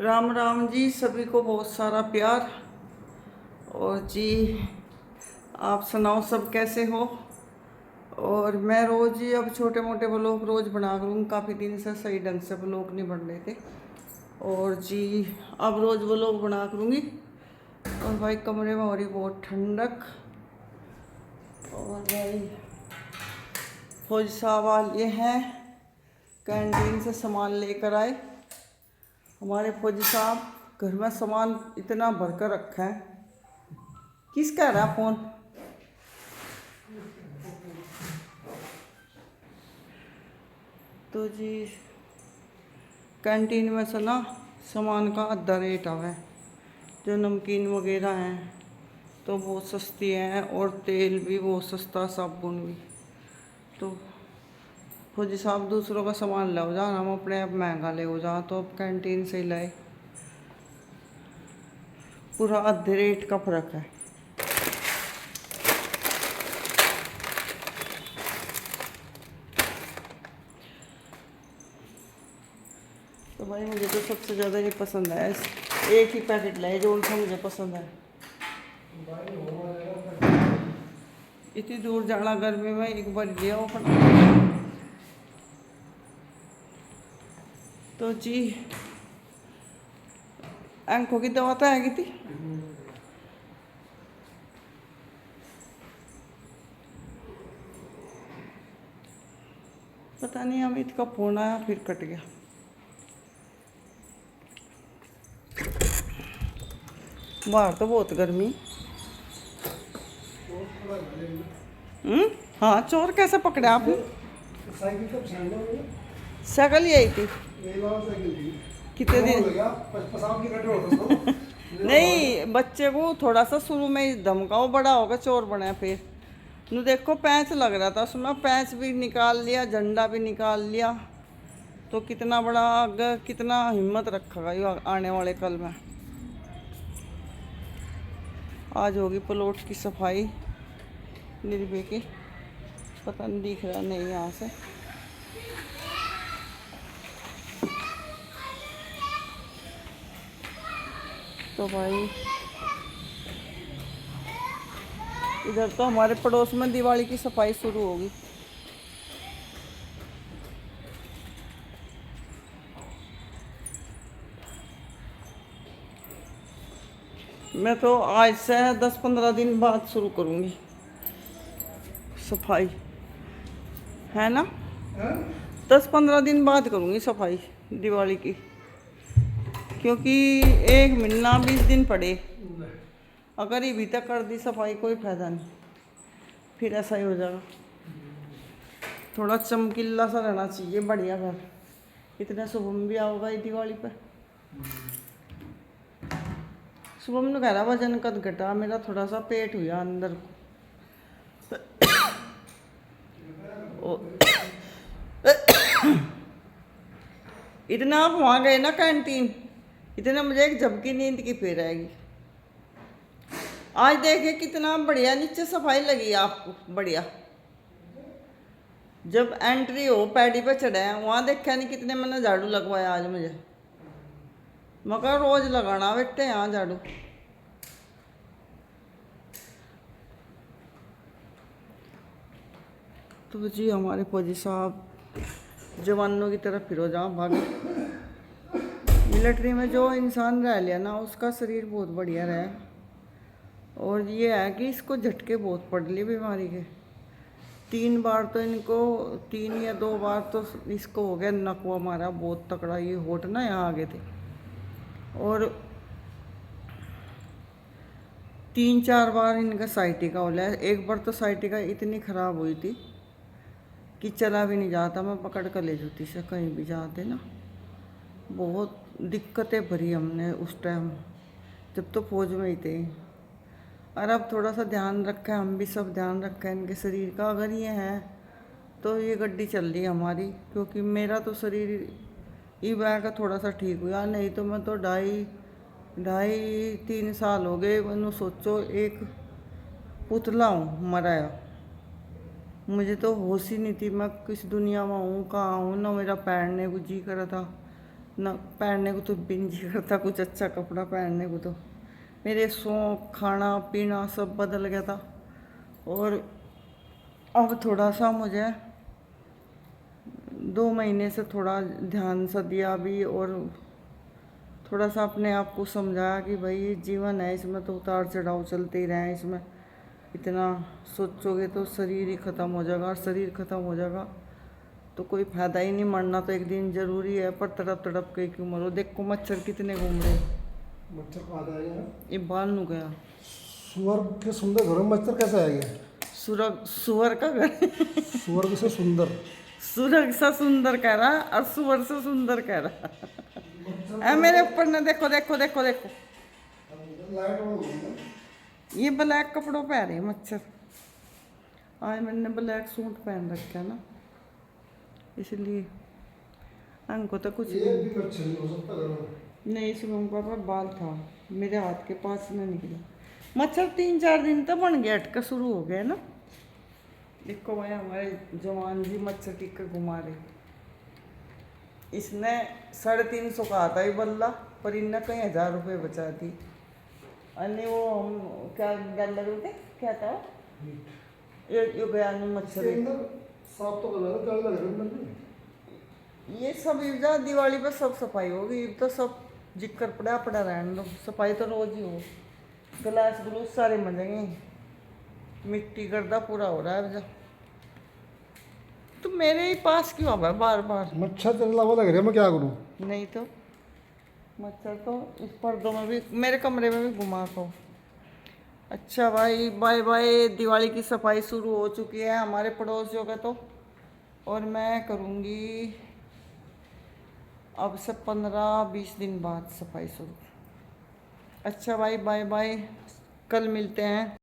राम राम जी, सभी को बहुत सारा प्यार। और जी, आप सुनाओ सब कैसे हो। और मैं रोज़ ही अब छोटे मोटे व्लॉग रोज़ बना करूँगी। काफ़ी दिन से सही ढंग से व्लॉग नहीं बन रहे थे। और जी, अब रोज़ व्लॉग बना करूँगी। और भाई कमरे में हो रही बहुत ठंडक। और भाई फौज साहब वाले हैं, कैंटीन से सामान लेकर आए। हमारे फौजी साहब घर में सामान इतना भर कर रखा है। किसका रहा फ़ोन? तो जी, कैंटीन में से ना सामान का आधा रेट आवा है। जो नमकीन वगैरह हैं तो बहुत सस्ती हैं, और तेल भी बहुत सस्ता, साबुन भी। तो फौजी साहब दूसरों का सामान ले जा, हम अपने आप महंगा ले हो जा, तो अब कैंटीन से ही लाए। पूरा आधे रेट का फर्क है। तो भाई मुझे तो सबसे ज़्यादा ये पसंद है। एक ही पैकेट लाए जो उनका मुझे पसंद है। इतनी दूर जाना गर्मी में, एक बार गया वो अपना। तो जी, आंखों की दवा तो है थी। पता नहीं अमित का फोन आया फिर कट गया। बाहर तो बहुत गर्मी। हाँ, चोर कैसे पकड़े आपने? साइकिल यही थी। कितने दिन? नहीं, बच्चे को थोड़ा सा शुरू में ही धमकाओ, बड़ा होगा चोर बना। फिर नु देखो, पैंच लग रहा था उसमें, पैंच भी निकाल लिया, झंडा भी निकाल लिया। तो कितना बड़ा अगर कितना हिम्मत रखेगा ये आने वाले कल में। आज होगी प्लॉट की सफाई निर्भय की। पता नहीं दिख रहा नहीं यहाँ से। तो भाई इधर तो हमारे पड़ोस में दिवाली की सफाई शुरू होगी। मैं तो आज से 10-15 दिन बाद शुरू करूँगी सफाई, है ना? 10-15 दिन बाद करूँगी सफाई दिवाली की। क्योंकि एक महीना 20 दिन पड़े, अगर ये भी तक कर दी सफाई कोई फ़ायदा नहीं। फिर ऐसा ही हो जाएगा। थोड़ा चमकीला सा रहना चाहिए, बढ़िया घर। इतने शुभम भी आओगा ये दिवाली पर। शुभम ने कह रहा वजन कद घटा, मेरा थोड़ा सा पेट हुआ अंदर को। इतना आप वहाँ गए ना कैंटीन, इतना मुझे एक झपकी नींद की फिर आएगी। आज देखिए कितना बढ़िया नीचे सफाई लगी आपको, बढ़िया। जब एंट्री हो पैडी पे चढ़े हैं, वहाँ देखा नहीं कितने मैंने झाड़ू लगवाया आज मुझे। मगर रोज लगाना बेटे यहाँ झाड़ू। तो जी, हमारे फौजी साहब जवानों की तरफ फिर हो जाओ भागे। मिलिट्री में जो इंसान रह लिया ना, उसका शरीर बहुत बढ़िया रहा। और ये है कि इसको झटके बहुत पड़ लिए बीमारी के। 3 बार तो इनको, 3 या 2 बार तो इसको हो गया नकवा मारा बहुत तकड़ा। ये होठ ना यहाँ आगे थे। और 3-4 बार इनका साइटिका हो गया। एक बार तो साइटिका इतनी ख़राब हुई थी कि चला भी नहीं जाता। मैं पकड़ कर ले जाती से कहीं भी जाते ना। बहुत दिक्कतें भरी हमने उस टाइम, जब तो फौज में ही थे। और अब थोड़ा सा ध्यान रखें, हम भी सब ध्यान रखें इनके शरीर का। अगर ये है तो ये गड्डी चल रही है हमारी। क्योंकि मेरा तो शरीर ई बैग का थोड़ा सा ठीक हुआ, नहीं तो मैं तो 2.5-3 साल हो गए। मैंने सोचो एक पुतला हूँ मराया। मुझे तो होश ही नहीं थी मैं किस दुनिया में हूँ, कहाँ हूँ ना। मेरा पैर ने कुछ जी करा था ना पहनने को तो भी नहीं करता कुछ अच्छा कपड़ा पहनने को तो। मेरे शौक खाना पीना सब बदल गया था। और अब थोड़ा सा मुझे 2 महीने से थोड़ा ध्यान सा दिया भी, और थोड़ा सा अपने आप को समझाया कि भाई जीवन है, इसमें तो उतार चढ़ाव चलते ही रहे। इसमें इतना सोचोगे तो शरीर ही ख़त्म हो जाएगा, और शरीर ख़त्म हो जाएगा तो कोई फ़ायदा ही नहीं। मरना तो एक दिन ज़रूरी है, पर तड़प तड़प के क्यों मरो। देखो मच्छर कितने घूम रहे। मच्छर कहाँ आ गया? ये बाल नु गया। सुअर के सुंदर घर में मच्छर कैसे आ गया? सुअर का घर सुअर से सुंदर। सुरग सा सुंदर कह रहा और सुअर से सुंदर कह रहा। मेरे ऊपर ना देखो देखो देखो देखो, लाइट ऑन हो गई ना। ये ब्लैक कपड़ों पे आ रहे हैं मच्छर। आज मैंने ब्लैक सूट पहन रखा है ना, इसलिए हमको तो कुछ ये भी मच्छर नहीं हो सकता घर में। नहीं। इसमें पापा बाल था मेरे हाथ के पास में निकला मच्छर। 3-4 दिन तो बन गया, अटका शुरू हो गया ना। देखो भाई हमारे जवान जी मच्छर टिक कर घुमा रहे। इसने 350 का आता ही बल्ला, पर इनने कहीं 1000 रुपये बचा दी। अन्य वो हम क्या गल लग रहे थे, क्या था ये बयान में मच्छर इसके अंदर साफ तो कर रहा था, जाल लग रहा है अंदर में। ये सब जा दिवाली पर सब सफाई होगी। अब तो सब जिक्र पड़ा पड़ा रहने दो, सफाई तो रोज ही हो। गिलास ग्लूस सारे मंजेंगे, मिट्टी गर्दा पूरा हो रहा है अब। तो मेरे ही पास क्यों आ बार बार? मच्छर चलने लगा लग रहा है, मैं क्या करूँ? नहीं तो मच्छर तो इस पर्दों में भी, मेरे कमरे में भी घुमा को। अच्छा भाई बाय बाय। दिवाली की सफाई शुरू हो चुकी है हमारे पड़ोसियों का तो, और मैं करूँगी अब से 15-20 दिन बाद सफाई शुरू। अच्छा भाई बाय बाय, कल मिलते हैं।